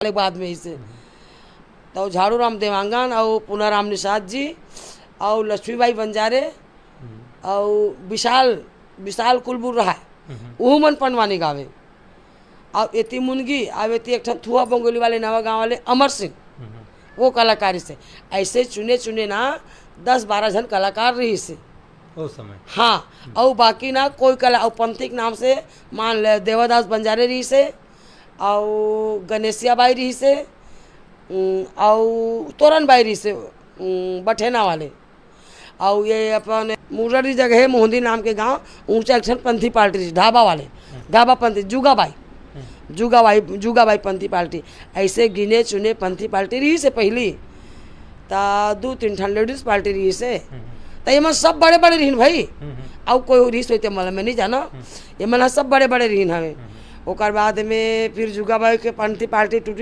वाले बाद में इसे तो झाड़ू राम देवांगन और पुनाराम निषाद जी और लक्ष्मीबाई बंजारे और विशाल कुलबुर रहा वो मन पनवानी गावे और एती मुनगी और एती एक थुआ बंगोली वाले नवा गाँव वाले अमर सिंह वो कलाकारी से ऐसे चुने ना 10-12 जन कलाकार रही से उस समय। हाँ और बाकी ना कोई कला और पंथिक नाम से मान ले देवादास बंजारे रही से और गणेशिया बाई रही से और तोरन बाई रही से बठेना वाले और ये अपन मुररी जगह है मोहंदी नाम के गांव ऊंचा एक्शन पंथी पार्टी रही ढाबा वाले ढाबा पंथी जुगाबाई पंथी पार्टी ऐसे गिने चुने पंथी पार्टी रही से पहली ता 2-3 ठन लेडीज पार्टी रही से तो ये मन सब बड़े बड़े रहीन भाई और कोई रही सोते मतलब मैं नहीं जाना ये मन सब बड़े बड़े रहीन हमें ओकर बाद में फिर जुगाबाई के पंथी पार्टी टूटी